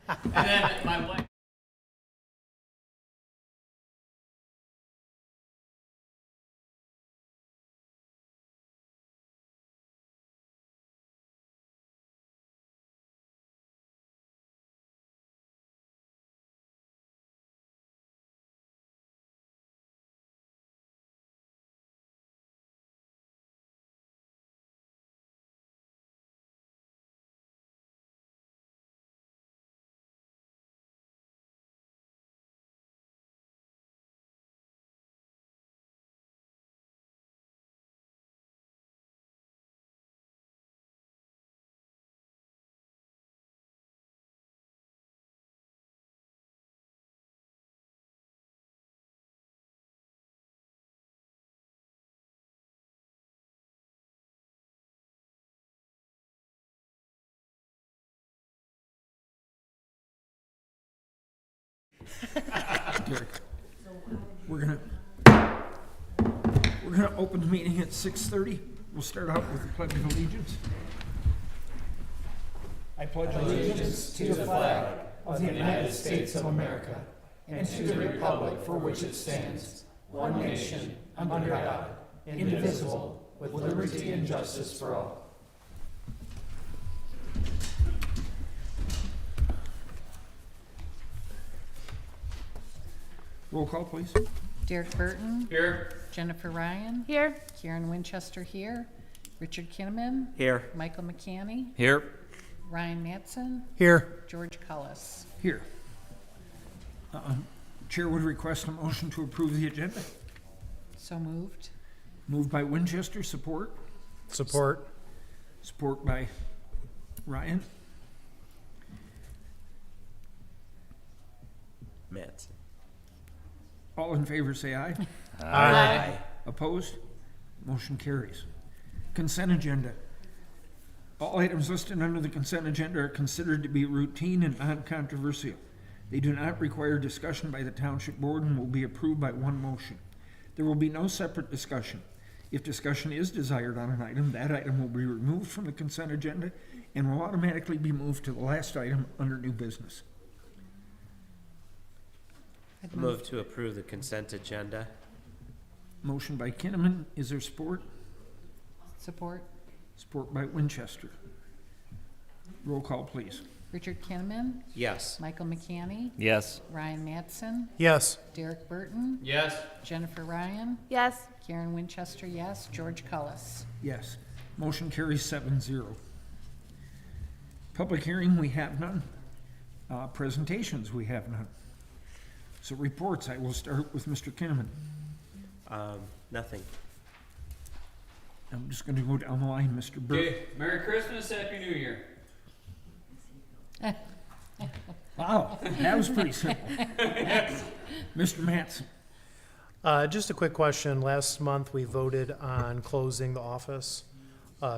And then my wife. Derek, we're gonna open the meeting at 6:30. We'll start out with the Pledge of Allegiance. I pledge allegiance to the flag of the United States of America and to the republic for which it stands, one nation, under God, indivisible, with liberty and justice for all. Roll call, please. Derek Burton. Here. Jennifer Ryan. Here. Karen Winchester here. Richard Kinnaman. Here. Michael McCanny. Here. Ryan Matson. Here. George Cullis. Here. Chair would request a motion to approve the agenda. So moved. Moved by Winchester, support. Support. Support by Ryan. Matson. All in favor say aye. Aye. Opposed? Motion carries. Consent agenda. All items listed under the consent agenda are considered to be routine and non-controversial. They do not require discussion by the Township Board and will be approved by one motion. There will be no separate discussion. If discussion is desired on an item, that item will be removed from the consent agenda and will automatically be moved to the last item under new business. I'd Move to approve the consent agenda. Motion by Kinnaman. Is there support? Support. Support by Winchester. Roll call, please. Richard Kinnaman. Yes. Michael McCanny. Yes. Ryan Matson. Yes. Derek Burton. Yes. Jennifer Ryan. Yes. Karen Winchester, yes. George Cullis. Yes. Motion carries 7-0. Public hearing, we have none. Presentations, we have none. So reports, I will start with Mr. Kinnaman. Nothing. I'm just going to go down the line, Mr. Burke. Okay. Merry Christmas, Happy New Year. Wow, that was pretty simple. Mr. Matson. Just a quick question. Last month, we voted on closing the office.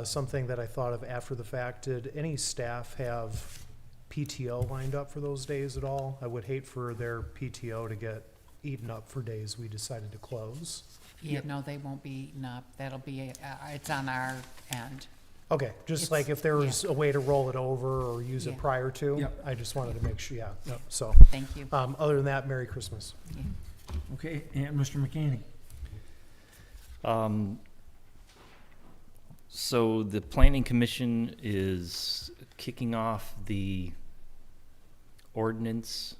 Something that I thought of after the fact. Did any staff have PTO lined up for those days at all? I would hate for their PTO to get eaten up for days we decided to close. Yeah, no, they won't be eaten up. That'll be, it's on our end. Okay, just It's- like if there was a way to roll it over or use it Yeah. prior to. Yep. I just wanted to make sure, so. Thank you. Other than that, Merry Christmas. Okay, and Mr. McCanny. So the Planning Commission is kicking off the ordinance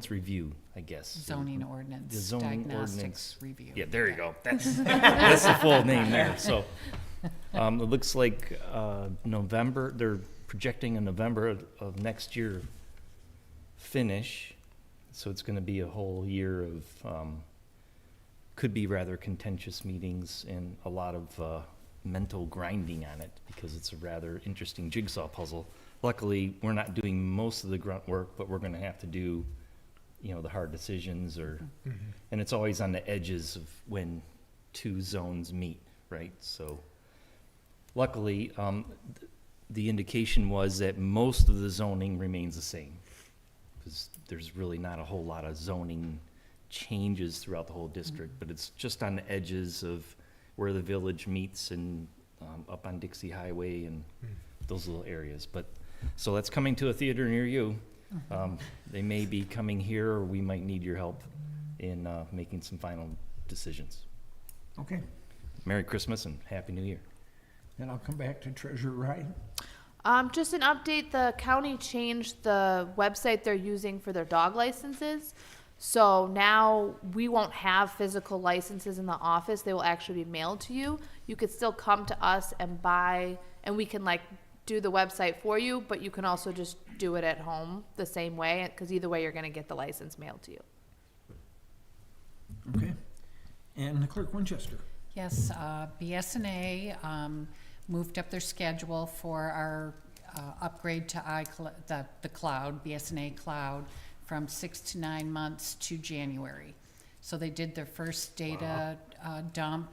review, I guess. Zoning ordinance. The zoning Diagnostics ordinance. review. Yeah, there you go. That's the full name there. So it looks like November, they're projecting a November of next year finish. So it's going to be a whole year of, could be rather contentious meetings and a lot of mental grinding on it because it's a rather interesting jigsaw puzzle. Luckily, we're not doing most of the grunt work, but we're going to have to do, the hard decisions and it's always on the edges of when two zones meet, right? So luckily, the indication was that most of the zoning remains the same because there's really not a whole lot of zoning changes throughout the whole district, but it's just on the edges of where the village meets and up on Dixie Highway and those little areas. But So that's coming to a theater near you. They may be coming here, or we might need your help in making some final decisions. Okay, Merry Christmas and Happy New Year. then I'll come back to Treasurer Ryan. Just an update, the county changed the website they're using for their dog licenses. So now we won't have physical licenses in the office. They will actually be mailed to you. You could still come to us and buy, and we can like do the website for you, but you can also just do it at home the same way, because either way, you're gonna get the license mailed to you. Okay, and the Clerk Winchester. Yes, BSNA moved up their schedule for our upgrade to the cloud, BSNA cloud, from 6 to 9 months to January. So they did their first data dump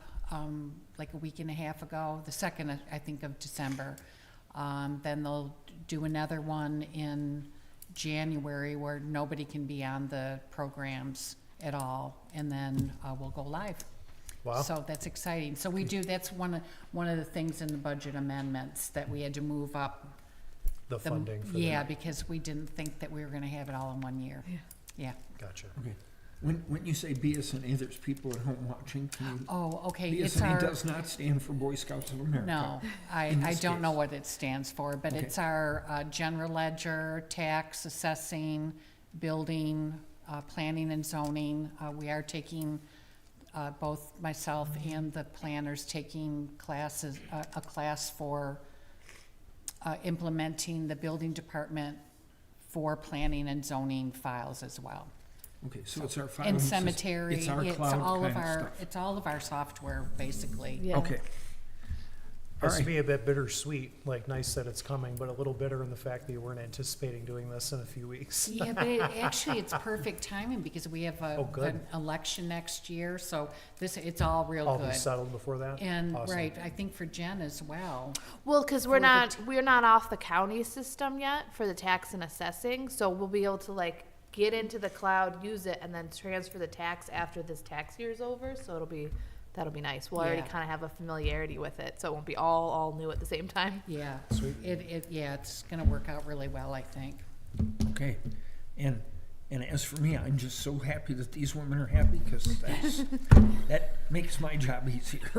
like a week and a half ago, the 2nd, I think, of December. Then they'll do another one in January where nobody can be on the programs at all, and then we'll go live. Wow. So that's exciting. So we do, that's one of the things in the budget amendments that we had to move up. The funding for Yeah, that. because we didn't think that we were gonna have it all in one year. Yeah. Gotcha. Okay, when you say BSNA, there's people at home watching. Can you, Oh, okay, it's BSNA our, does not stand for Boy Scouts of America. no, in I this don't know case. what it stands for, but Okay. it's our general ledger, tax, assessing, building, planning and zoning. We are taking, both myself and the planners taking classes, a class for implementing the building department for planning and zoning files as well. Okay, so it's our filing And system. cemetery, It's our it's cloud all of kind of our, stuff. it's all of our software, basically. Yeah. Okay. All Has to right, be a bit bittersweet, like nice that it's coming, but a little bitter in the fact that you weren't anticipating doing this in a few weeks. Yeah, but actually, it's perfect timing because we have Oh, good. an election next year, so it's all real All be good. settled before that? And, Awesome. right, I think for Jen as well. Well, because For the we're not off the county system yet for the tax and assessing, so we'll be able to like get into the cloud, use it, and then transfer the tax after this tax year's over, so that'll be nice. We'll already Yeah. kind of have a familiarity with it, so it won't be all new at the same time. Yeah. Sweet. Yeah, it's gonna work out really well, I think. okay. And as for me, I'm just so happy that these women are happy, because that makes my job easier.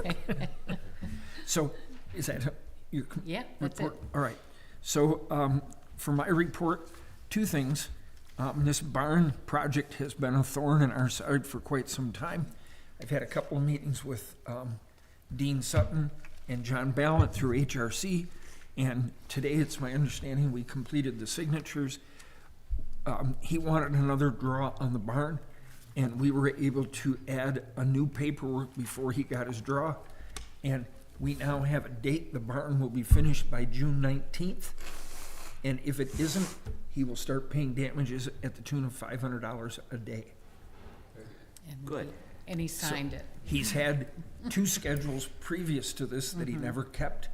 So, is that your Yeah, that's it. report? All right. So, for my report, two things. This barn project has been a thorn in our side for quite some time. I've had a couple of meetings with Dean Sutton and John Ballot through HRC, and today it's my understanding we completed the signatures. He wanted another draw on the barn, and we were able to add a new paperwork before he got his draw. And we now have a date. The barn will be finished by June 19th. And if it isn't, he will start paying damages at the tune of $500 a day. And Good. And he signed it. He's had two schedules previous to this that he never kept,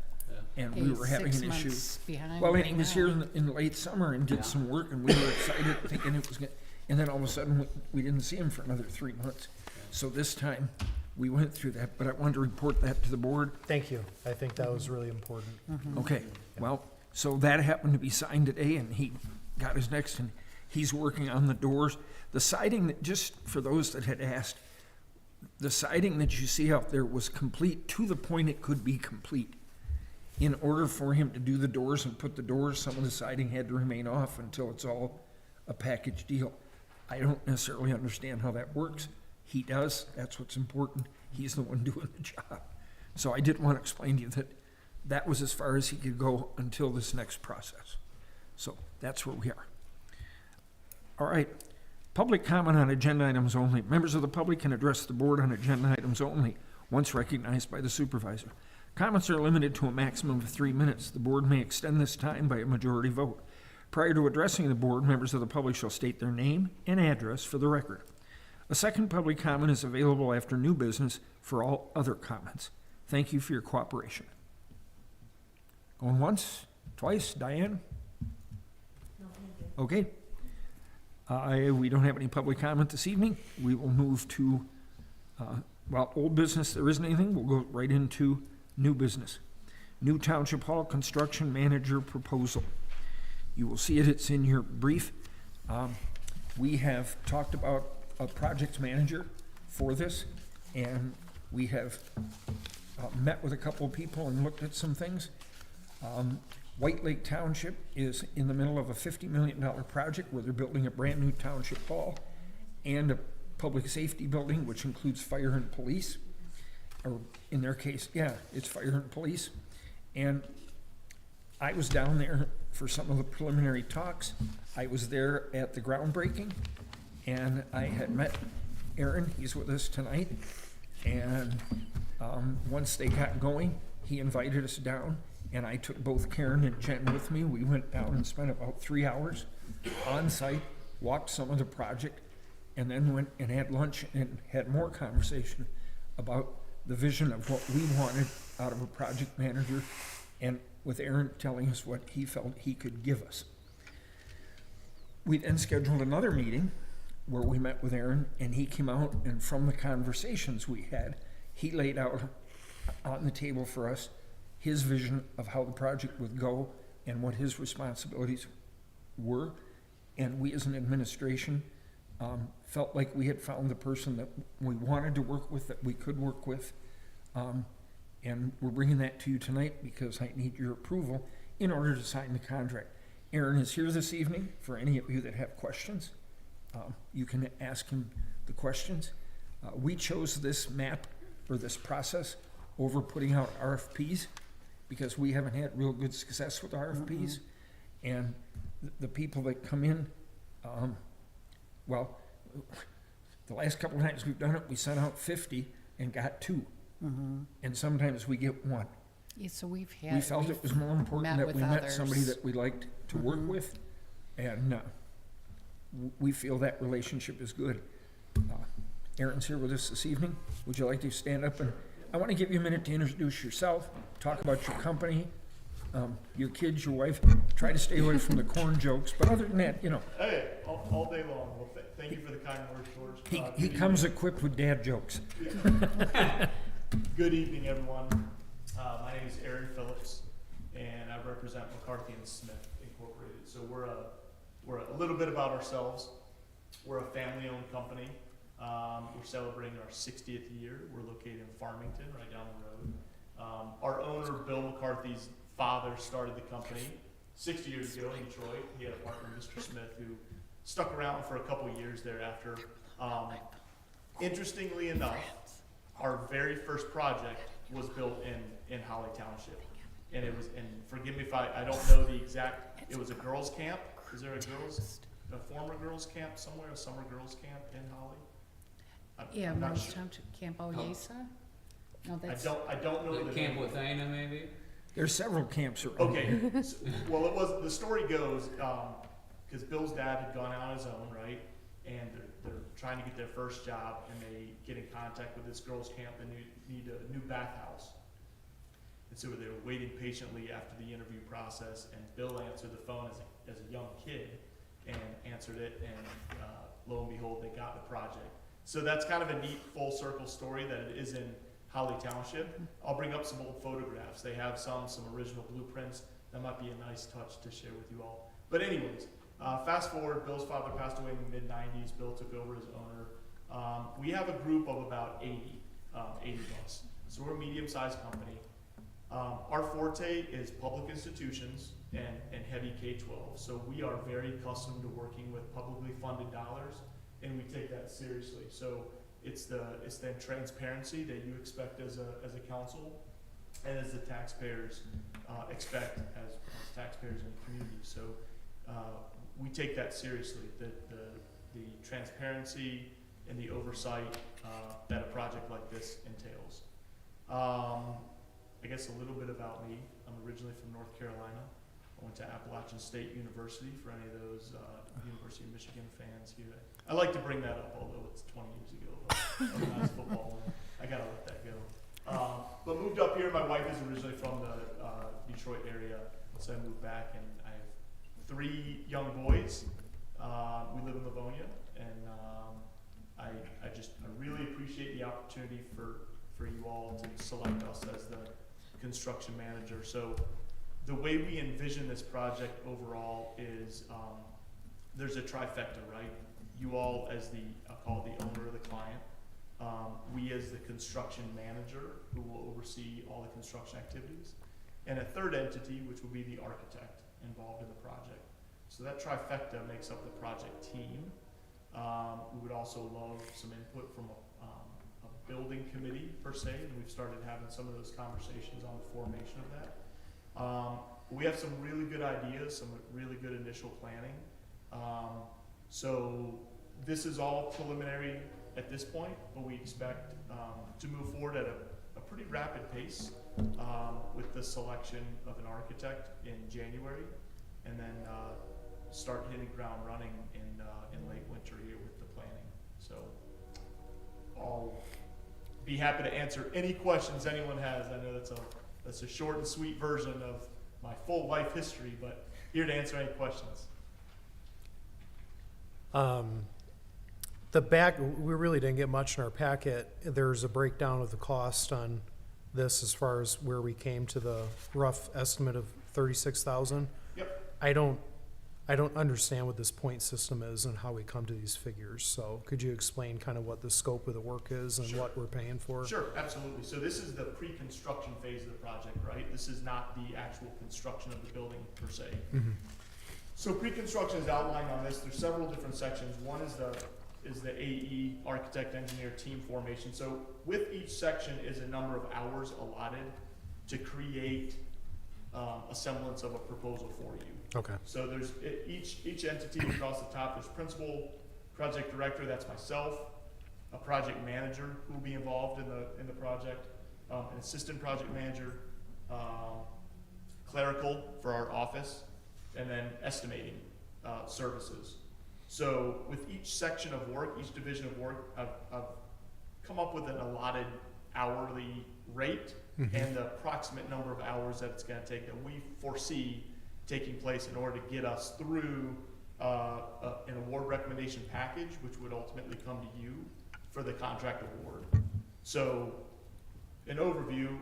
and we He's were having 6 an issue. months behind Well, and right he was now. here in the late summer and did some work, and we were excited, thinking it was gonna, and then all of a sudden, we didn't see him for another 3 months. So this time, we went through that, but I wanted to report that to the board. Thank you. I think that was really important. Okay, well, so that happened to be signed today, and he got his next, and he's working on the doors. The siding, that just for those that had asked, the siding that you see out there was complete to the point it could be complete. In order for him to do the doors and put the doors, some of the siding had to remain off until it's all a package deal. I don't necessarily understand how that works. He does, that's what's important. He's the one doing the job. So I did want to explain to you that that was as far as he could go until this next process. So that's where we are. All right, public comment on agenda items only. Members of the public can address the board on agenda items only, once recognized by the supervisor. Comments are limited to a maximum of 3 minutes. The board may extend this time by a majority vote. Prior to addressing the board, members of the public shall state their name and address for the record. A second public comment is available after new business for all other comments. Thank you for your cooperation. Going once, twice, Diane? Okay. We don't have any public comment this evening. We will move to, old business, there isn't anything. We'll go right into new business. New Township Hall Construction Manager Proposal. You will see it, it's in your brief. We have talked about a project manager for this, and we have met with a couple of people and looked at some things. White Lake Township is in the middle of a $50 million project where they're building a brand-new township hall and a public safety building, which includes fire and police. Or in their case, yeah, it's fire and police. And I was down there for some of the preliminary talks. I was there at the groundbreaking, and I had met Aaron, he's with us tonight. And once they got going, he invited us down, and I took both Karen and Jen with me. We went down and spent about 3 hours on site, walked some of the project, and then went and had lunch and had more conversation about the vision of what we wanted out of a project manager, and with Aaron telling us what he felt he could give us. We then scheduled another meeting where we met with Aaron, and he came out, and from the conversations we had, he laid out on the table for us his vision of how the project would go and what his responsibilities were. And we as an administration felt like we had found the person that we wanted to work with, that we could work with. And we're bringing that to you tonight because I need your approval in order to sign the contract. Aaron is here this evening for any of you that have questions. You can ask him the questions. We chose this map or this process over putting out RFPs because we haven't had real good success with RFPs. And the people that come in, well, the last couple of times we've done it, we sent out 50 and got 2. And sometimes we get 1. Yeah, so We felt it was more important met that with we met others. somebody that we liked to work with, and we feel that relationship is good. Aaron's here with us this evening. Would you like to stand up? And I want to give you a minute to introduce yourself, talk about your company, your kids, your wife. Try to stay away from the corn jokes, but other than that, you know, Hey, all day long. Well, thank you for the kind words, George. he comes equipped with dad jokes. Good evening, everyone. My name is Aaron Phillips, and I represent McCarthy and Smith Incorporated. So we're a little bit about ourselves. We're a family-owned company. We're celebrating our 60th year. We're located in Farmington, right down the road. Our owner, Bill McCarthy's father, started the company 60 years ago in Detroit. He had a partner, Mr. Smith, who stuck around for a couple years thereafter. Interestingly enough, our very first project was built in Holly Township. And it was, and forgive me if I don't know the exact, it was a girls' camp. Is there a former girls' camp somewhere, a summer girls' camp in Holly? Yeah, I'm not Rose sure. Township, Camp Oyesa? No, that's. I don't know the Camp name. Withana, maybe? There's several camps around. Okay, well, it was, the story goes, because Bill's dad had gone out on his own, right? And they're trying to get their first job, and they get in contact with this girls' camp and need a new bathhouse. And so they were waiting patiently after the interview process, and Bill answered the phone as a young kid and answered it, and lo and behold, they got the project. So that's kind of a neat full circle story that it is in Holly Township. I'll bring up some old photographs. They have some original blueprints. That might be a nice touch to share with you all. But anyways, fast forward, Bill's father passed away in the mid-90s. Bill took over as owner. We have a group of about 80 of us. So we're a medium-sized company. Our forte is public institutions and heavy K-12. So we are very accustomed to working with publicly funded dollars, and we take that seriously. So it's the transparency that you expect as a council, and as the taxpayers expect as taxpayers in the community. So we take that seriously. The transparency and the oversight that a project like this entails. I guess a little bit about me. I'm originally from North Carolina. I went to Appalachian State University for any of those University of Michigan fans here. I like to bring that up, although it's 20 years ago. But I was football, and I gotta let that go. But moved up here. My wife is originally from the Detroit area, so I moved back, and I have 3 young boys. We live in Livonia, and I really appreciate the opportunity for you all to select us as the construction manager. So The way we envision this project overall is, there's a trifecta, right? You all as the, I'll call it the owner of the client. We as the construction manager who will oversee all the construction activities. And a third entity, which will be the architect involved in the project. So that trifecta makes up the project team. We would also love some input from a building committee per se, and we've started having some of those conversations on the formation of that. We have some really good ideas, some really good initial planning. So this is all preliminary at this point, but we expect to move forward at a pretty rapid pace with the selection of an architect in January, and then start hitting ground running in late winter here with the planning. So I'll be happy to answer any questions anyone has. I know that's a short and sweet version of my full life history, but here to answer any questions. The back, we really didn't get much in our packet. There's a breakdown of the cost on this as far as where we came to the rough estimate of 36,000. Yep. I don't understand what this point system is and how we come to these figures. So could you explain kind of what the scope of the work is and Sure. what we're paying for? Sure, absolutely. So this is the pre-construction phase of the project, right? This is not the actual construction of the building per se. Mhm. So pre-construction is outlined on this. There's several different sections. One is the AE, architect, engineer, team formation. So with each section is a number of hours allotted to create a semblance of a proposal for you. Okay. So there's each entity across the top. There's principal, project director, that's myself, a project manager who will be involved in the project, an assistant project manager, clerical for our office, and then estimating services. So with each section of work, each division of work, I've come up with an allotted hourly rate and the approximate number of hours that it's going to take that we foresee taking place in order to get us through an award recommendation package, which would ultimately come to you for the contract award. So an overview,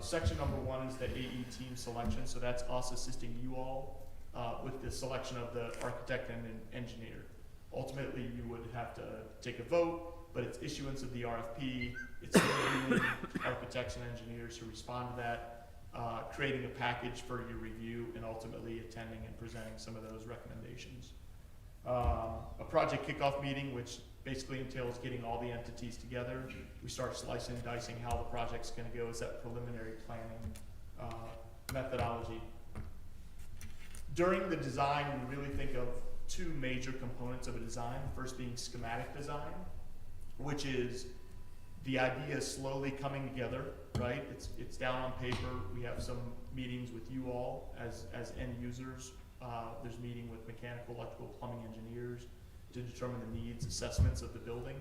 section number 1 is the AE team selection. So that's us assisting you all with the selection of the architect and an engineer. Ultimately, you would have to take a vote, but it's issuance of the RFP, it's interviewing architects and engineers who respond to that, creating a package for your review, and ultimately attending and presenting some of those recommendations. A project kickoff meeting, which basically entails getting all the entities together. We start slicing and dicing how the project's gonna go, is that preliminary planning methodology. During the design, we really think of 2 major components of a design. The first being schematic design, which is the idea slowly coming together, right? It's down on paper. We have some meetings with you all as end users. There's meeting with mechanical, electrical, plumbing engineers to determine the needs, assessments of the building.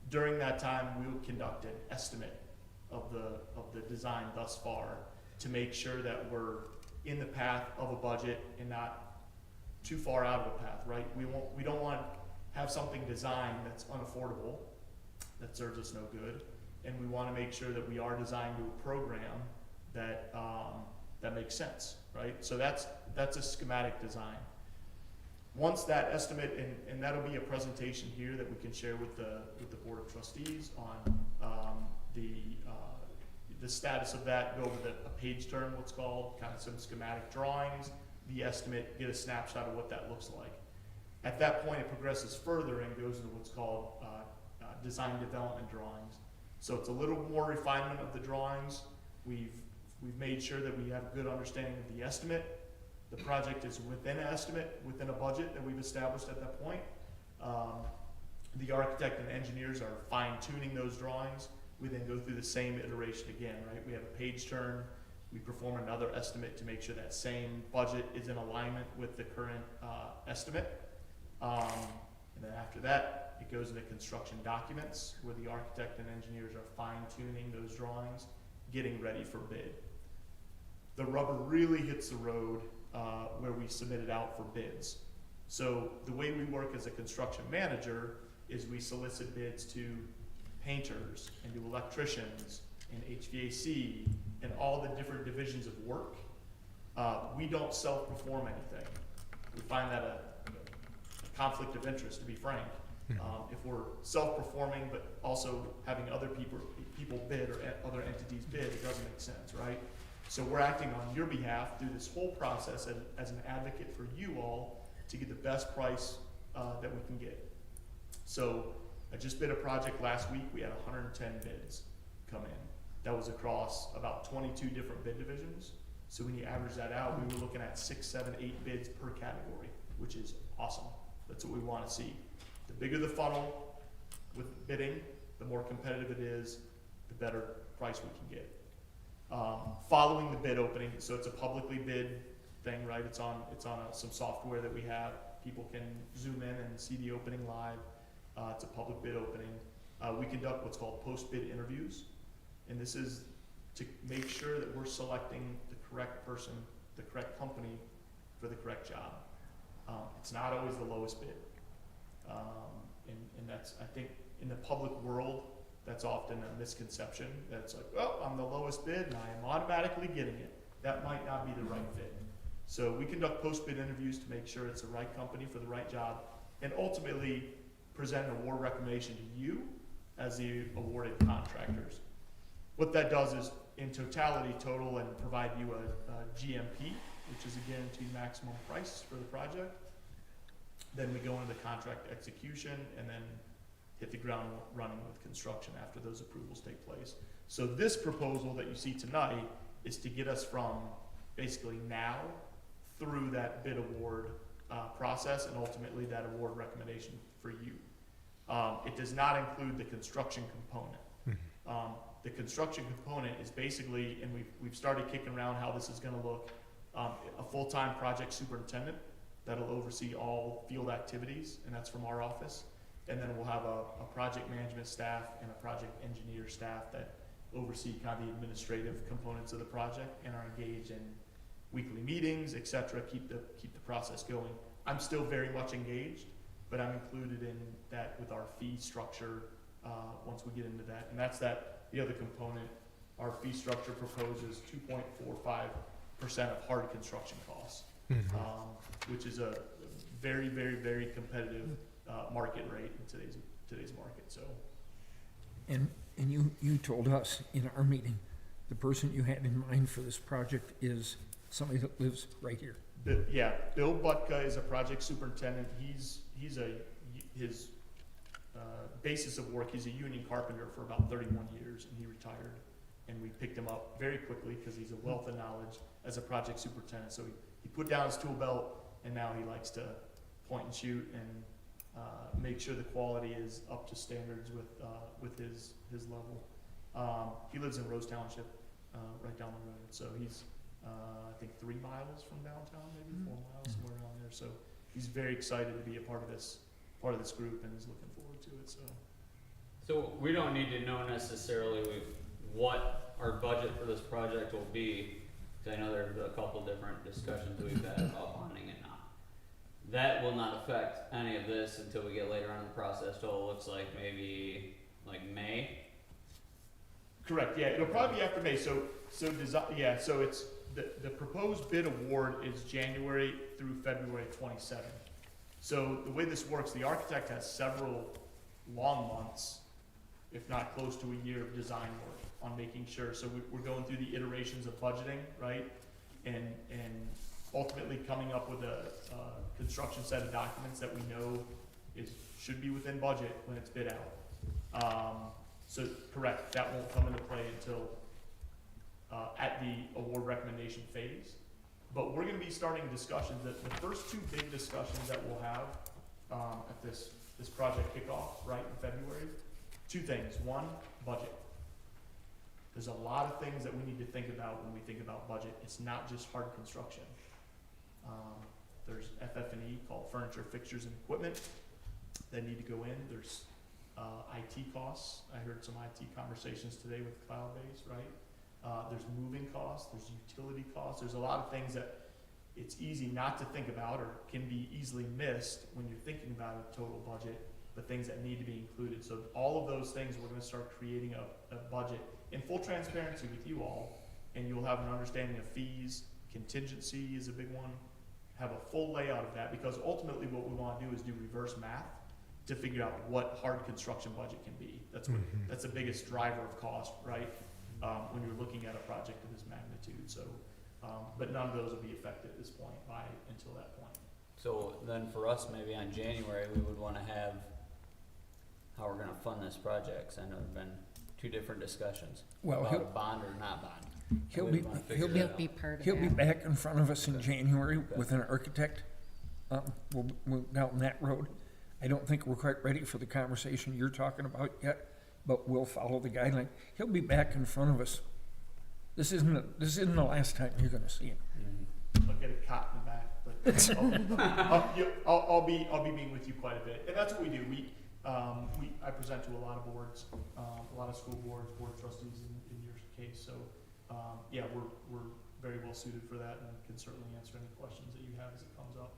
During that time, we will conduct an estimate of the design thus far to make sure that we're in the path of a budget and not too far out of the path, right? We don't want to have something designed that's unaffordable, that serves us no good, and we want to make sure that we are designed to a program that that makes sense, right? So that's a schematic design. Once that estimate, and that'll be a presentation here that we can share with the Board of Trustees on the status of that, go over a page turn, what's called, kind of some schematic drawings, the estimate, get a snapshot of what that looks like. At that point, it progresses further and goes into what's called design development drawings. So it's a little more refinement of the drawings. We've made sure that we have a good understanding of the estimate. The project is within an estimate, within a budget that we've established at that point. The architect and engineers are fine-tuning those drawings. We then go through the same iteration again, right? We have a page turn. We perform another estimate to make sure that same budget is in alignment with the current estimate. And then after that, it goes into construction documents where the architect and engineers are fine-tuning those drawings, getting ready for bid. The rubber really hits the road where we submit it out for bids. So the way we work as a construction manager is we solicit bids to painters and to electricians and HVAC and all the different divisions of work. We don't self-perform anything. We find that a conflict of interest, to be frank. If we're self-performing, but also having other people bid or other entities bid, it doesn't make sense, right? So we're acting on your behalf through this whole process as an advocate for you all to get the best price that we can get. So I just bid a project last week. We had 110 bids come in. That was across about 22 different bid divisions. So when you average that out, we were looking at 6, 7, 8 bids per category, which is awesome. That's what we want to see. The bigger the funnel with bidding, the more competitive it is, the better price we can get. Following the bid opening, so it's a publicly bid thing, right? It's on some software that we have. People can zoom in and see the opening live. It's a public bid opening. We conduct what's called post-bid interviews, and this is to make sure that we're selecting the correct person, the correct company for the correct job. It's not always the lowest bid. And that's, I think, in the public world, that's often a misconception. That it's like, well, I'm the lowest bid and I am automatically getting it. That might not be the right fit. So we conduct post-bid interviews to make sure it's the right company for the right job, and ultimately present an award recommendation to you as the awarded contractors. What that does is, in totality, total and provide you a GMP, which is a guaranteed maximum price for the project. Then we go into the contract execution and then hit the ground running with construction after those approvals take place. So this proposal that you see tonight is to get us from basically now through that bid award process and ultimately that award recommendation for you. It does not include the construction component. The construction component is basically, and we've started kicking around how this is going to look, a full-time project superintendent that'll oversee all field activities, and that's from our office. And then we'll have a project management staff and a project engineer staff that oversee kind of the administrative components of the project and are engaged in weekly meetings, et cetera, keep the process going. I'm still very much engaged, but I'm included in that with our fee structure once we get into that. And that's the other component. Our fee structure proposes 2.45% of hard construction costs, which is a very, very, very competitive market rate in today's market. So, And you told us in our meeting, the person you had in mind for this project is somebody that lives right here. yeah, Bill Butka is a project superintendent. His basis of work, he's a union carpenter for about 31 years, and he retired. And we picked him up very quickly because he's a wealth of knowledge as a project superintendent. So he put down his tool belt, and now he likes to point and shoot and make sure the quality is up to standards with his level. He lives in Rose Township, right down the road. So he's, I think 3 miles from downtown, maybe 4 miles, somewhere around there. So he's very excited to be a part of this group and is looking forward to it. So we don't need to know necessarily what our budget for this project will be, because I know there's a couple different discussions we've had about bonding and not. That will not affect any of this until we get later on in the process, so it looks like maybe like May. Correct. Yeah, it'll probably be after May. So it's the proposed bid award is January through February 27th. So the way this works, the architect has several long months, if not close to a year of design work on making sure. So we're going through the iterations of budgeting, right? And ultimately coming up with a construction set of documents that we know should be within budget when it's bid out. So correct, that won't come into play until at the award recommendation phase. But we're gonna be starting discussions, the first 2 big discussions that we'll have at this project kickoff, right, in February. 2 things. 1, budget. There's a lot of things that we need to think about when we think about budget. It's not just hard construction. There's FF&E called furniture, fixtures, and equipment that need to go in. There's IT costs. I heard some IT conversations today with cloud-based, right? There's moving costs, there's utility costs. There's a lot of things that it's easy not to think about or can be easily missed when you're thinking about a total budget, but things that need to be included. So all of those things, we're gonna start creating a budget in full transparency with you all, and you'll have an understanding of fees, contingency is a big one. Have a full layout of that, because ultimately what we wanna do is do reverse math to figure out what hard construction budget can be. That's what, that's the biggest driver of cost, right? When you're looking at a project of this magnitude, so, but none of those will be affected at this point until that point. So then for us, maybe on January, we would wanna have how we're gonna fund this project, 'cause I know there've been two different discussions Well, about he'll- a bond or not bond. He'll We be, wanna figure he'll that be, He'll out. be part of he'll be that. back in front of us in Okay. January Okay. with an architect. We'll move down that road. I don't think we're quite ready for the conversation you're talking about yet, but we'll follow the guideline. He'll be back in front of us. This isn't the last time you're gonna see him. Mhm. I'll get a cot in the back, but I'll be meeting with you quite a bit, and that's what we do. I present to a lot of boards, a lot of school boards, board of trustees in your case. So, yeah, we're very well suited for that, and can certainly answer any questions that you have as it comes up.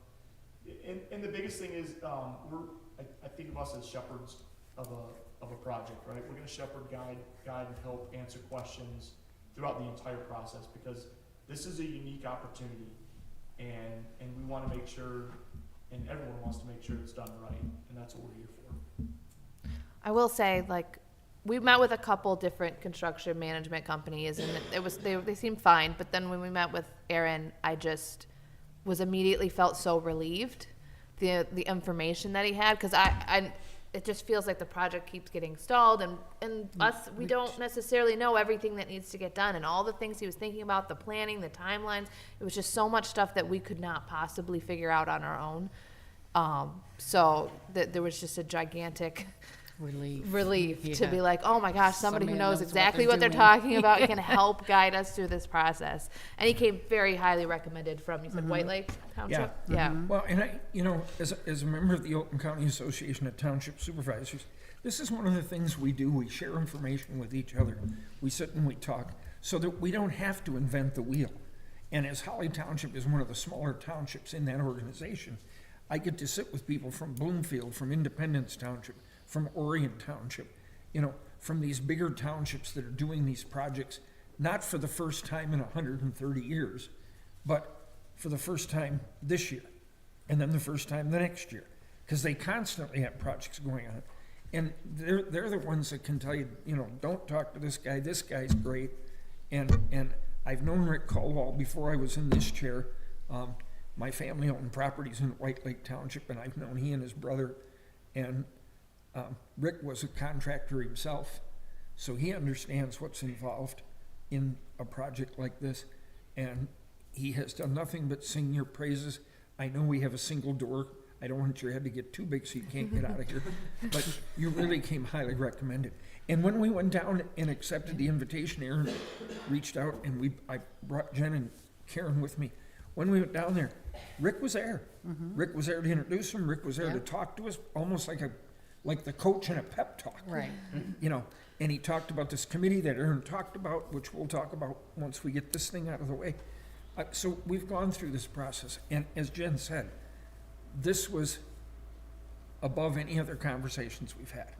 And the biggest thing is, I think of us as shepherds of a project, right? We're gonna shepherd, guide and help answer questions throughout the entire process, because this is a unique opportunity, and we wanna make sure, and everyone wants to make sure it's done right, and that's what we're here for. I will say, like, we met with a couple different construction management companies, and they seemed fine. But then when we met with Aaron, I just was immediately felt so relieved, the information that he had, because it just feels like the project keeps getting stalled, and we don't necessarily know everything that needs to get done, and all the things he was thinking about, the planning, the timelines. It was just so much stuff that we could not possibly figure out on our own. So there was just a gigantic relief to be like, oh my gosh, somebody who knows exactly what they're talking about can help guide us through this process. And he came very highly recommended from, you said White Lake Township? Yeah. Well, and as a member of the Oakland County Association of Township Supervisors, this is one of the things we do. We share information with each other. We sit and we talk so that we don't have to invent the wheel. And as Holly Township is one of the smaller townships in that organization, I get to sit with people from Bloomfield, from Independence Township, from Orient Township, from these bigger townships that are doing these projects, not for the first time in 130 years, but for the first time this year, and then the first time the next year, because they constantly have projects going on. And they're the ones that can tell you, don't talk to this guy's great. And I've known Rick Caldwell before I was in this chair. My family owned properties in White Lake Township, and I've known he and his brother, and Rick was a contractor himself, so he understands what's involved in a project like this, and he has done nothing but sing your praises. I know we have a single door. I don't want your head to get too big so you can't get out of here, but you really came highly recommended. And when we went down and accepted the invitation, Aaron reached out, and I brought Jen and Karen with me. When we went down there, Rick was there. Rick was there to introduce him. Rick was there to talk to us, almost like the coach in a pep talk. Right. And he talked about this committee that Aaron talked about, which we'll talk about once we get this thing out of the way. So we've gone through this process, and as Jen said, this was above any other conversations we've had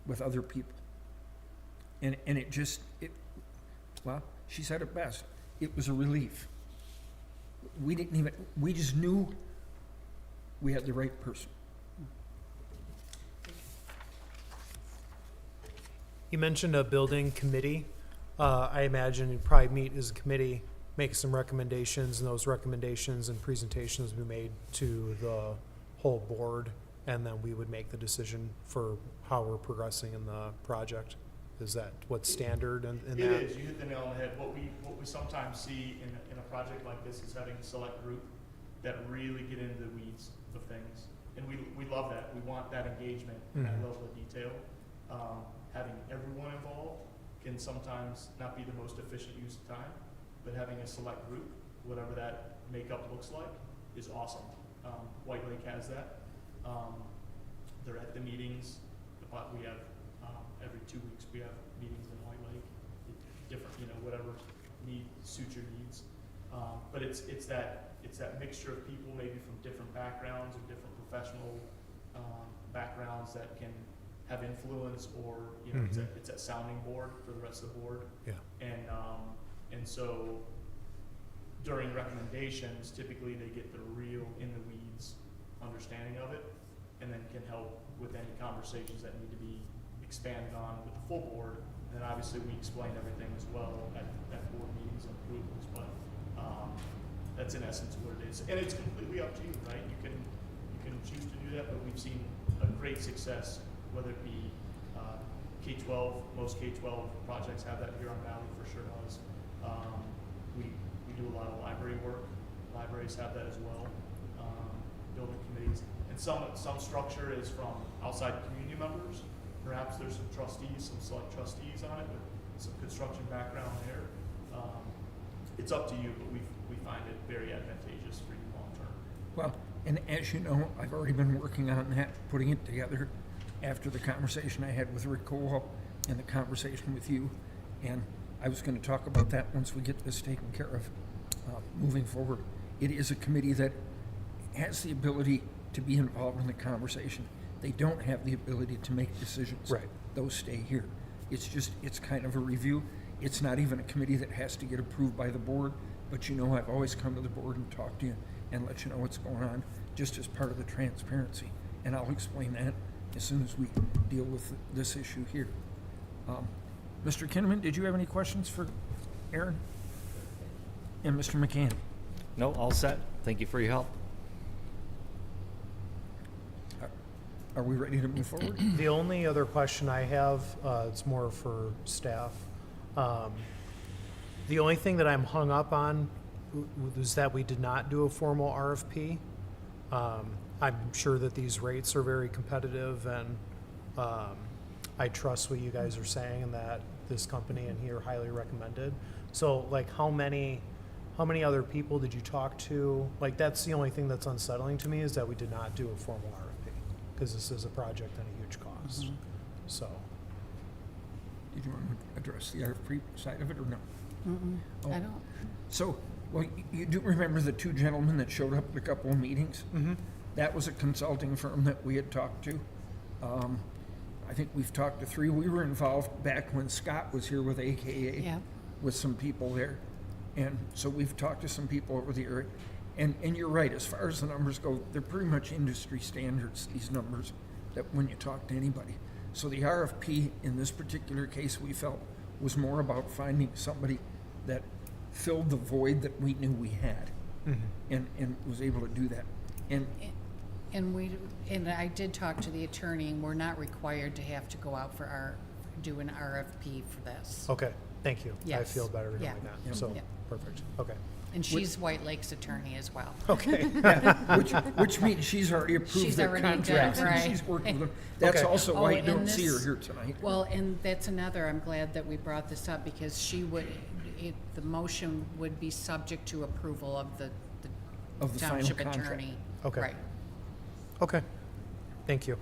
with other people. And well, she said it best. It was a relief. We just knew we had the right person. You mentioned a building committee. I imagine you'd probably meet as a committee, make some recommendations, and those recommendations and presentations will be made to the whole board, and then we would make the decision for how we're progressing in the project. Is that what's standard in that? It is. You hit the nail on the head. What we sometimes see in a project like this is having a select group that really get into the weeds of things, and we love that. We want that engagement and that level of detail. Having everyone involved can sometimes not be the most efficient use of time, but having a select group, whatever that makeup looks like, is awesome. White Lake has that. They're at the meetings. We have every 2 weeks we have meetings in White Lake, different, whatever suit your needs. But it's that mixture of people maybe from different backgrounds or different professional backgrounds that can have influence, or it's that sounding board for the rest of the board. Yeah. And so during recommendations, typically they get the real in the weeds understanding of it, and then can help with any conversations that need to be expanded on with the full board. And then obviously we explain everything as well at board meetings and approvals, but, that's in essence what it is. And it's completely up to you, right? You can choose to do that, but we've seen a great success, whether it be, K-12, most K-12 projects have that here on Valley for sure does. We do a lot of library work. Libraries have that as well. Building committees, and some structure is from outside community members. Perhaps there's some trustees, some select trustees on it with some construction background there. It's up to you, but we find it very advantageous for you long term. Well, and as you know, I've already been working on that, putting it together after the conversation I had with Rick Cole and the conversation with you. And I was gonna talk about that once we get this taken care of, moving forward. It is a committee that has the ability to be involved in the conversation. They don't have the ability to make decisions. Right. Those stay here. It's kind of a review. It's not even a committee that has to get approved by the board, but you know, I've always come to the board and talked to you and let you know what's going on, just as part of the transparency. And I'll explain that as soon as we deal with this issue here. Mr. Kinnaman, did you have any questions for Aaron? And Mr. McCann? No, all set. Thank you for your help. Are we ready to move forward? The only other question I have, it's more for staff. The only thing that I'm hung up on was that we did not do a formal RFP. I'm sure that these rates are very competitive, and I trust what you guys are saying and that this company and here highly recommended. So like how many other people did you talk to? Like that's the only thing that's unsettling to me, is that we did not do a formal RFP, because this is a project at a huge cost. Mhm. So, Did you want to address the RFP side of it or no? Oh. I don't, So, well, you do remember the two gentlemen that showed up at a couple of meetings? That was a consulting firm that we had talked to. I think we've talked to three. We were involved back when Scott was here with AKA, yeah, with some people there. And so we've talked to some people over the area. And you're right, as far as the numbers go, they're pretty much industry standards, these numbers, that when you talk to anybody. So the RFP in this particular case, we felt, was more about finding somebody that filled the void that we knew we had, and was able to do that. And and I did talk to the attorney, and we're not required to have to go out for do an RFP for this. okay, thank you. I Yes. feel better Yeah. knowing that. Yeah. So, Yeah. perfect, okay. And she's White Lake's attorney as well. Okay, which means she's already approved She's their already done, contracts, and right. she's worked with them. That's Okay. also Oh, why you and don't see her this- here tonight. Well, and that's another, I'm glad that we brought this up, because she would, the motion would be subject to approval of the Of the final township contract. attorney. Okay. Right. okay, thank you.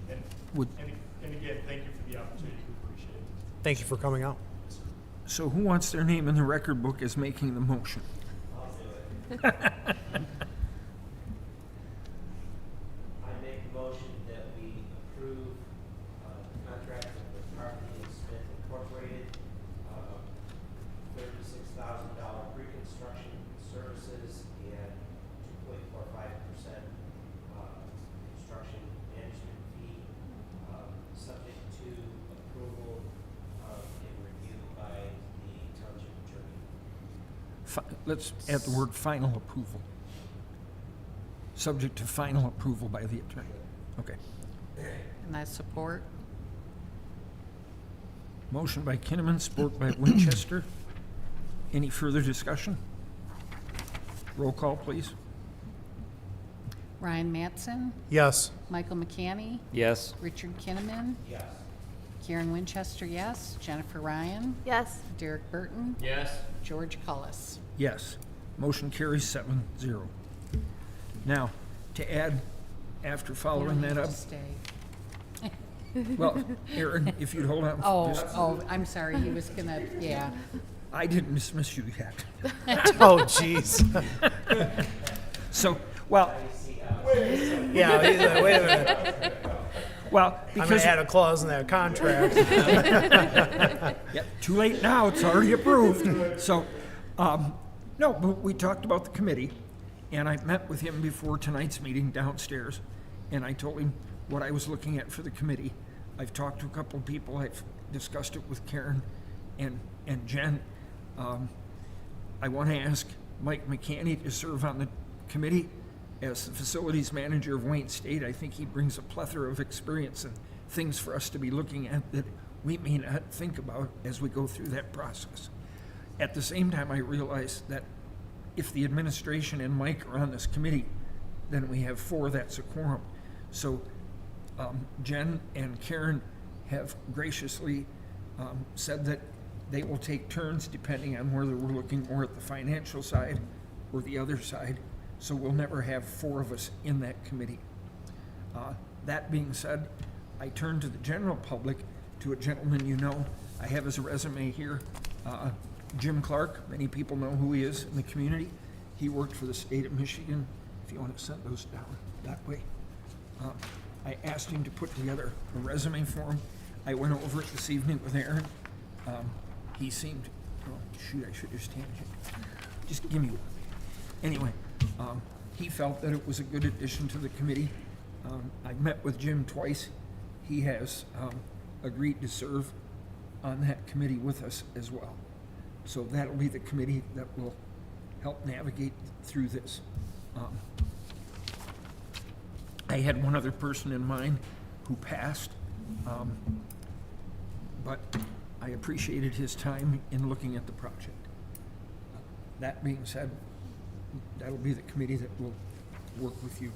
And, Would- and again, thank you for the opportunity. We appreciate it. Thank you for coming out. So who wants their name in the record book as making the motion? I make a motion that we approve the contract with McCarthy and Smith Incorporated, $36,000 pre-construction services and 2.45% construction management fee, subject to approval and review by the township attorney. Let's add the word final approval. Subject to final approval by the attorney. Okay. And I support. Motion by Kinnaman, support by Winchester. Any further discussion? Roll call, please. Ryan Mattson, Yes, Michael McCanny, Yes. Richard Kinnaman, Yes. Karen Winchester, yes, Jennifer Ryan, Yes. Derek Burton, Yes. George Cullis. Yes. Motion carries 7-0. Now, to add, after following that up, Stay. well, Aaron, if you'd hold on. Oh, I'm sorry, he was gonna, yeah. I didn't dismiss you yet. oh jeez. So, well, Yeah, wait a minute. Well, I'm gonna because, add a clause in that contract. yeah, too late now, it's already approved. So, no, but we talked about the committee, and I met with him before tonight's meeting downstairs, and I told him what I was looking at for the committee. I've talked to a couple of people, I've discussed it with Karen and Jen. I want to ask Mike McCanny to serve on the committee as the facilities manager of Wayne State. I think he brings a plethora of experience and things for us to be looking at that we may not think about as we go through that process. At the same time, I realize that if the administration and Mike are on this committee, then we have 4, that's a quorum. So Jen and Karen have graciously said that they will take turns depending on whether we're looking more at the financial side or the other side. So we'll never have 4 of us in that committee. That being said, I turn to the general public, to a gentleman you know. I have his resume here. Jim Clark, many people know who he is in the community. He worked for the state of Michigan, if you want to send those down that way. I asked him to put together a resume for him. I went over it this evening with Aaron. He seemed, oh, shoot, I should just hand it. Just give me one. Anyway, he felt that it was a good addition to the committee. I met with Jim twice. He has agreed to serve on that committee with us as well. So that'll be the committee that will help navigate through this. I had one other person in mind who passed, but I appreciated his time in looking at the project. That being said, that'll be the committee that will work with you.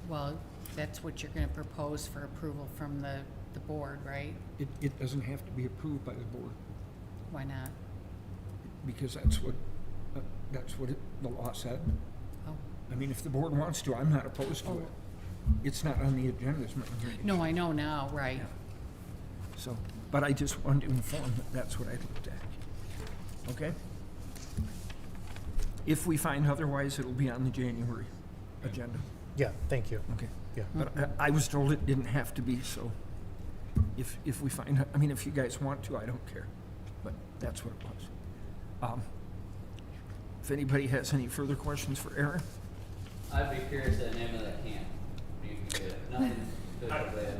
Well, that's what you're gonna propose for approval from the board, right? It doesn't have to be approved by the board, Why not? because that's what the law said. Oh, I mean, if the board wants to, I'm not opposed to it. It's not on the agenda, it's not. no, I know now, right. So, but I just wanted to inform that that's what I looked at. Okay? If we find otherwise, it'll be on the January agenda. Yeah, thank you. Okay. Yeah. But I was told it didn't have to be, so if we find, I mean, if you guys want to, I don't care. But that's what it was. If anybody has any further questions for Aaron? I'd be curious the name of that camp. You can get it. Nothing.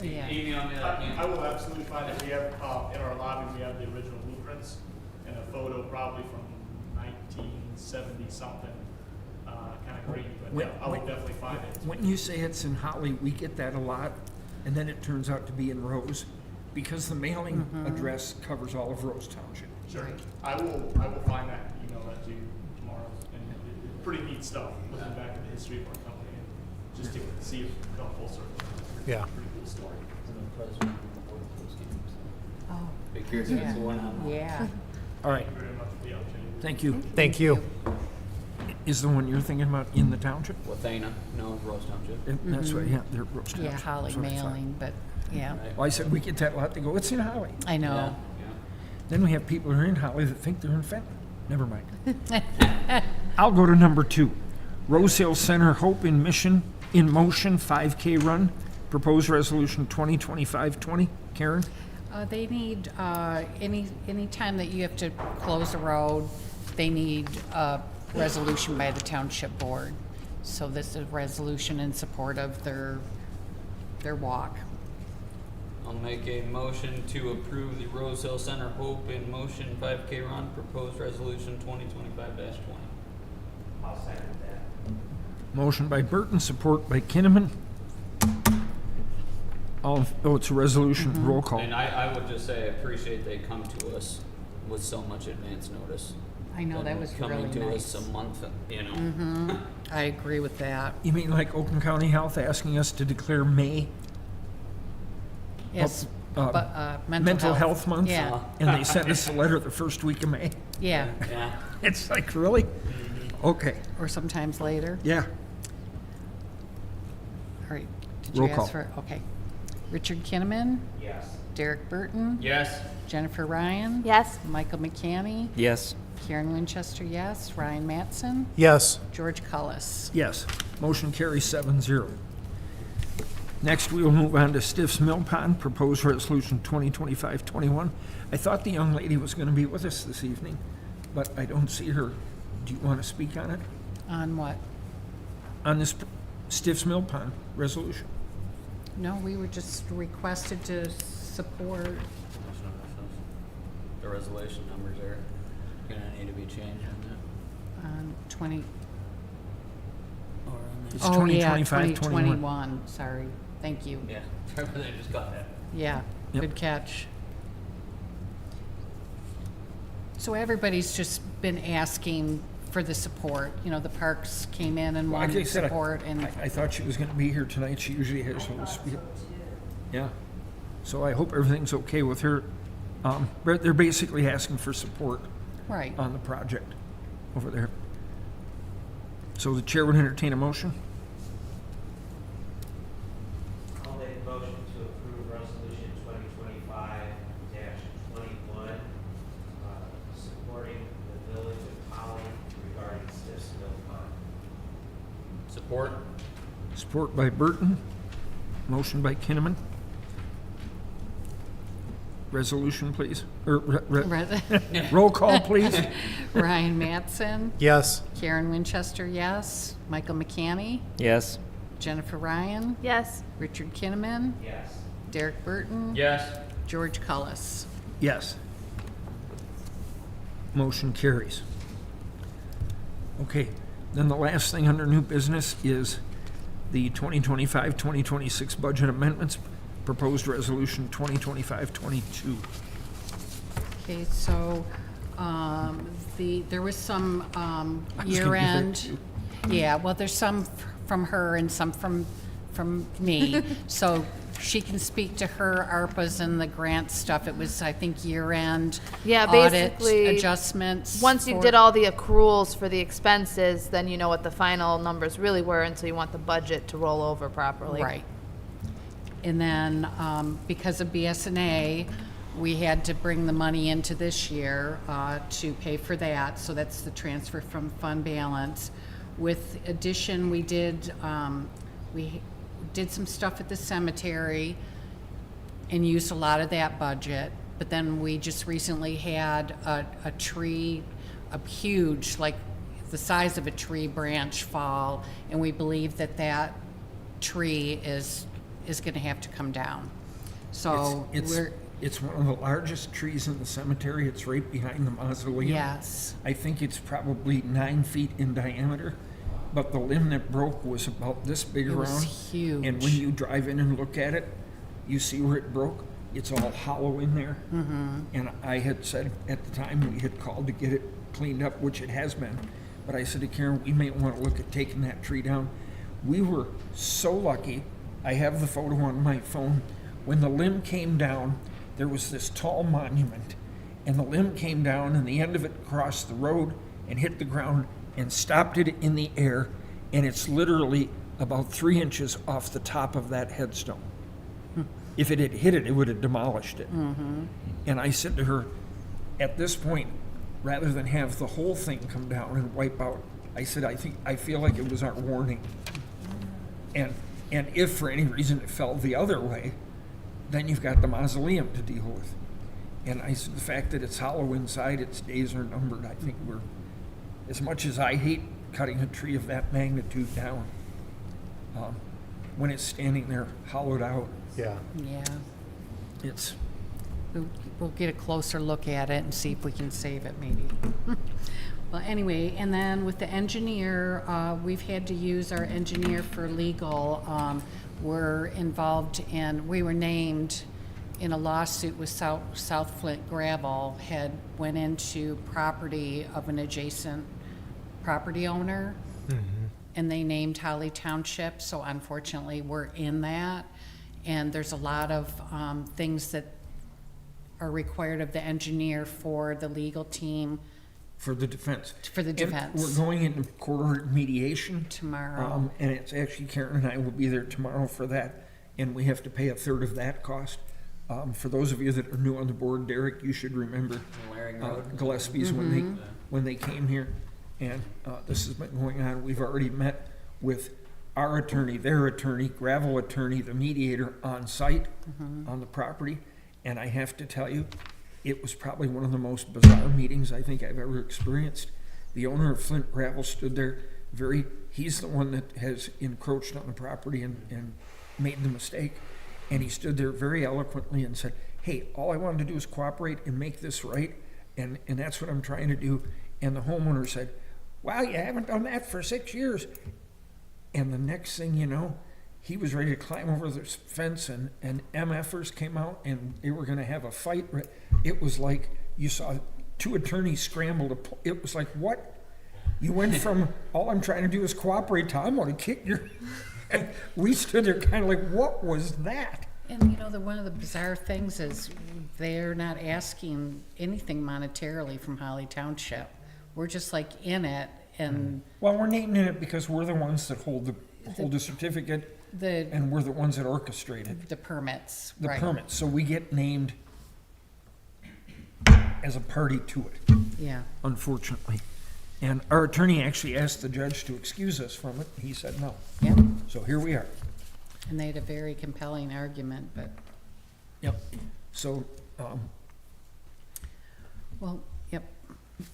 Yeah. Email me that camp. I will absolutely find it. We have, in our lobby, we have the original blueprints and a photo probably from 1970 something, kind of green, but yeah, I will definitely find it. When you say it's in Holly, we get that a lot, and then it turns out to be in Rose, because the mailing address covers all of Rose Township. Sure. I will find that, email that to you tomorrow, and it's pretty neat stuff, looking back at the history of our company, and just to see it come full circle. Yeah. Pretty cool story. Oh, Be curious if it's the one on. yeah. All right, Thank you very much for the opportunity. thank you. Thank you. Is the one you're thinking about in the township? Wathena, no, Rose Township. That's right, yeah, they're Rose Township. Yeah, Holly That's what I thought. mailing, but, yeah, Right. Well, I said, we get that a lot, they go, it's in Holly. I know. Yeah. Then we have people who are in Holly that think they're in Fenton. Never mind. I'll go to number 2. Rose Hill Center Hope in Motion 5K run. Proposed resolution 2025-20. Karen? They need, any time that you have to close a road, they need a resolution by the township board. So this is a resolution in support of their walk. I'll make a motion to approve the Rose Hill Center Hope in Motion 5K run, proposed resolution 2025-20. I'll second that. Motion by Burton, support by Kinnaman. It's a resolution, roll call. And I would just say, I appreciate they come to us with so much advance notice. I know, that Than was coming really to nice. us a month, you know. I agree with that. You mean like Oakland County Health asking us to declare May Yes, uh, but, Mental Health Month? Yeah, And they sent us a letter the first week of May? yeah, Yeah. It's like, really? Okay, or sometimes later. yeah. All right, did you Roll call. ask for, okay. Richard Kinnaman, Yes. Derek Burton, Yes. Jennifer Ryan. Yes. Michael McCanny, Yes. Karen Winchester, yes. Ryan Matson, Yes. George Cullis. Yes, motion carries 7-0. Next, we will move on to Stiff's Mill Pond, proposed resolution 2025-21. I thought the young lady was going to be with us this evening, but I don't see her. Do you want to speak on it? On what? On this Stiff's Mill Pond resolution? No, we were just requested to support. The resolution numbers are gonna need to be changed on 20, that. Or on It's oh yeah, 2025-21. 2021, sorry, thank you. Yeah, I just got that. Yeah, Yep. good catch. So everybody's just been asking for the support, you know, the parks came in and Well, like I wanted said, support and, I thought she was going to be here tonight. She usually has her speak. Yeah. So I hope everything's okay with her. They're basically asking for support right. on the project over there. So the chair would entertain a motion. I'll make a motion to approve resolution 2025-21, supporting the village of Holly regarding Stiff's Mill Pond. Support? Support by Burton. Motion by Kinnaman. Resolution, please. Roll call, please. Ryan Mattson, Yes. Karen Winchester, yes. Michael McCamey, Yes. Jennifer Ryan, Yes. Richard Kinnaman, Yes. Derek Burton. Yes. George Cullis. Yes. Motion carries. Okay, then the last thing under new business is the 2025-2026 budget amendments, proposed resolution 2025-22. Okay, so, there was some, I was gonna year give that end. to you. Yeah, well, there's some from her and some from me. So she can speak to her ARPAs and the grant stuff. It was, I think, year end. Yeah, audit basically, adjustments. Once you for- did all the accruals for the expenses, then you know what the final numbers really were, and so you want the budget to roll over properly. Right. And then, because of BSNA, we had to bring the money into this year, to pay for that, so that's the transfer from fund balance. With addition, we did some stuff at the cemetery and used a lot of that budget, but then we just recently had a tree, a huge, like the size of a tree branch fall, and we believe that tree is gonna have to come down. So It's one of the largest trees in the cemetery. It's right behind the mausoleum. yes, I think it's probably 9 feet in diameter, but the limb that broke was about this big it around. was huge. And when you drive in and look at it, you see where it broke. It's all hollow in there. And I had said at the time, we had called to get it cleaned up, which it has been. But I said to Karen, we may want to look at taking that tree down. We were so lucky. I have the photo on my phone. When the limb came down, there was this tall monument, and the limb came down, and the end of it crossed the road and hit the ground and stopped it in the air, and it's literally about 3 inches off the top of that headstone. If it had hit it, it would have demolished it. And I said to her, at this point, rather than have the whole thing come down and wipe out, I said, I feel like it was our warning. And if for any reason it fell the other way, then you've got the mausoleum to deal with. And I said, the fact that it's hollow inside, its days are numbered. I think we're, as much as I hate cutting a tree of that magnitude down, when it's standing there hollowed out, Yeah. Yeah, it's, we'll get a closer look at it and see if we can save it maybe. Well, anyway, and then with the engineer, we've had to use our engineer for legal. We're involved in, we were named in a lawsuit with South Flint Gravel, went into property of an adjacent property owner. And they named Holly Township, so unfortunately, we're in that. And there's a lot of things that are required of the engineer for the legal team for the defense. for the And defense we're going into court mediation. tomorrow. And it's actually Karen and I will be there tomorrow for that, and we have to pay a third of that cost. For those of you that are new on the board, Derek, you should remember Laring Road. Gillespie's when they came here, and this has been going on. We've already met with our attorney, their attorney, gravel attorney, the mediator on site on the property. And I have to tell you, it was probably one of the most bizarre meetings I think I've ever experienced. The owner of Flint Gravel stood there he's the one that has encroached on the property and made the mistake. And he stood there very eloquently and said, hey, all I wanted to do is cooperate and make this right. And that's what I'm trying to do. And the homeowner said, wow, you haven't done that for 6 years. And the next thing you know, he was ready to climb over the fence, and MFers came out, and they were going to have a fight. It was like you saw two attorneys scramble it was like, what? You went from, all I'm trying to do is cooperate, to I'm going to kick your... And we stood there kind of like, what was that? And you know, one of the bizarre things is they're not asking anything monetarily from Holly Township. We're just like in it, and Well, we're naming it because we're the ones that hold the certificate, and we're the ones that orchestrate it. the permits, The right? permit, so we get named as a party to it, Yeah. unfortunately. And our attorney actually asked the judge to excuse us from it. He said no. Yep. So here we are. And they had a very compelling argument, but, Yep. So, well, yep,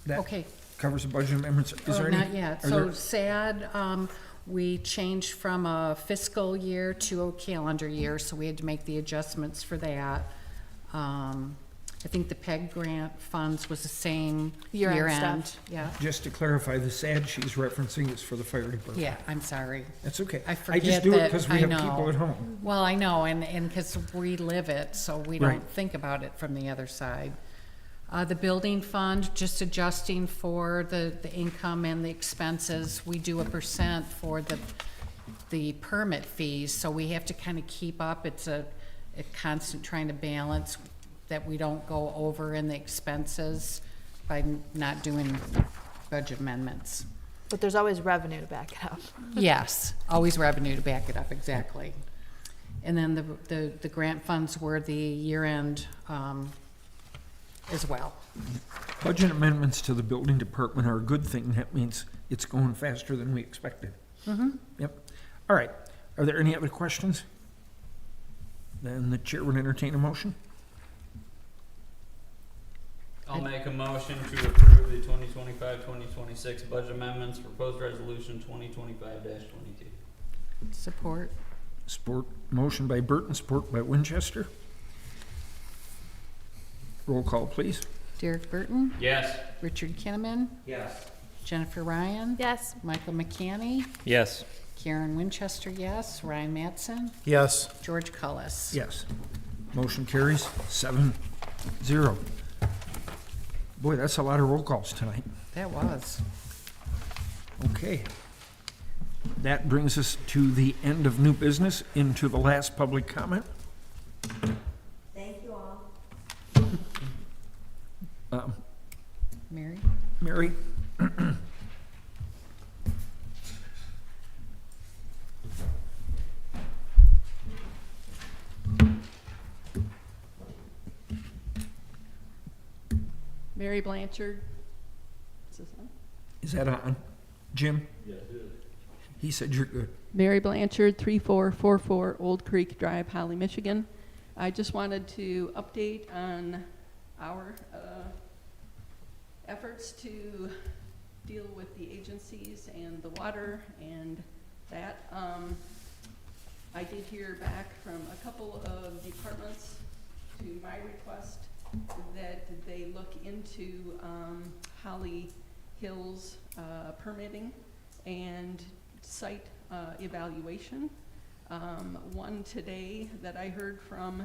that okay. covers the budget amendments. Is there any? Not yet. are So there- SAD, we changed from a fiscal year to a calendar year, so we had to make the adjustments for that. I think the PEG grant funds was the same Year-end year-end. stuff. Yeah, Just to clarify, the SAD she's referencing is for the fire department. yeah, I'm sorry. That's okay. I I just forget do it that- because we I have know. people at home. Well, I know, and because we live it, so we Right. don't think about it from the other side. The building fund, just adjusting for the income and the expenses, we do 1% for the permit fees, so we have to kind of keep up. It's a constant trying to balance that we don't go over in the expenses by not doing budget amendments. But there's always revenue to back it up. Yes, always revenue to back it up, exactly. And then the grant funds were the year-end, as well. Budget amendments to the building department are a good thing. That means it's going faster than we expected. Yep. All right. Are there any other questions? Then the chair would entertain a motion. I'll make a motion to approve the 2025-2026 budget amendments, proposed resolution 2025-22. Support. Support, motion by Burton, support by Winchester. Roll call, please. Derek Burton, Yes. Richard Kinnaman, Yes. Jennifer Ryan, Yes. Michael McCanny, Yes. Karen Winchester, yes, Ryan Mattson, Yes. George Cullis. Yes. Motion carries 7-0. Boy, that's a lot of roll calls tonight. That was. Okay. That brings us to the end of new business, into the last public comment. Thank you all. Mary? Mary? Mary Blanchard. Is this on? Is that on? Jim? Yes, it is. He said you're good. Mary Blanchard, 3444 Old Creek Drive, Holly, Michigan. I just wanted to update on our efforts to deal with the agencies and the water and that. I did hear back from a couple of departments to my request that they look into Holly Hills permitting and site evaluation. One today that I heard from,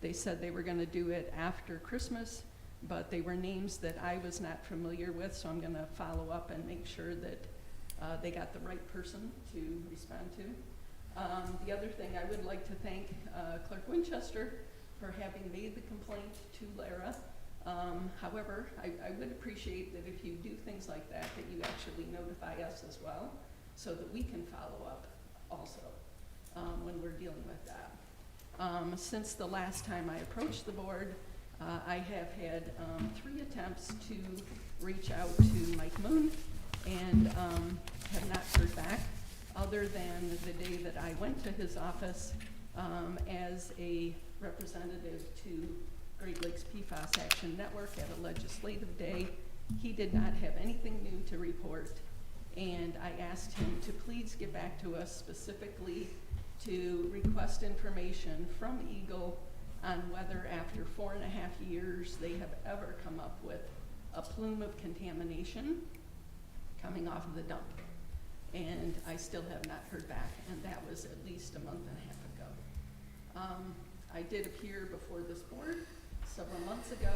they said they were gonna do it after Christmas, but they were names that I was not familiar with, so I'm gonna follow up and make sure that they got the right person to respond to. The other thing, I would like to thank Clerk Winchester for having made the complaint to Lara. However, I would appreciate that if you do things like that you actually notify us as well, so that we can follow up also when we're dealing with that. Since the last time I approached the board, I have had 3 attempts to reach out to Mike Moon and have not heard back. other than the day that I went to his office as a representative to Great Lakes PFAS Action Network at a legislative day. He did not have anything new to report, and I asked him to please get back to us specifically to request information from Eagle on whether after 4.5 years they have ever come up with a plume of contamination coming off of the dump. And I still have not heard back, and that was at least a month and a half ago. I did appear before this board several months ago.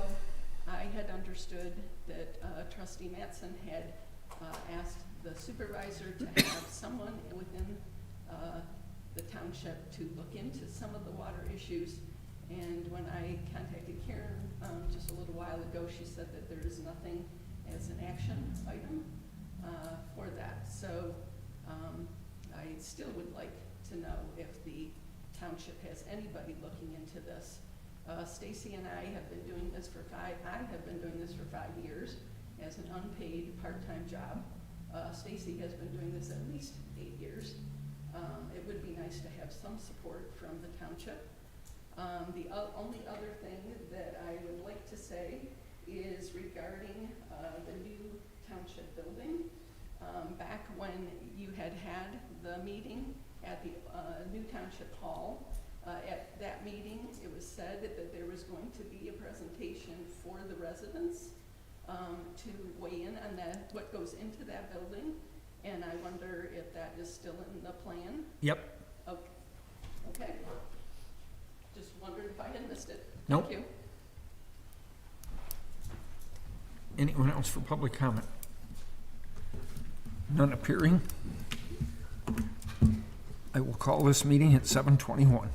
I had understood that Trustee Mattson had asked the supervisor to have someone within the township to look into some of the water issues. And when I contacted Karen just a little while ago, she said that there is nothing as an action item for that. So I still would like to know if the township has anybody looking into this. Stacy and I have been doing this for 5 years as an unpaid part-time job. Stacy has been doing this at least 8 years. It would be nice to have some support from the township. The only other thing that I would like to say is regarding the new township building. Back when you had the meeting at the new township hall, at that meeting it was said that there was going to be a presentation for the residents to weigh in on what goes into that building, and I wonder if that is still in the plan. Yep. Okay. Just wondered if I had missed it. Nope. Thank you. Anyone else for public comment? None appearing. I will call this meeting at 7:21.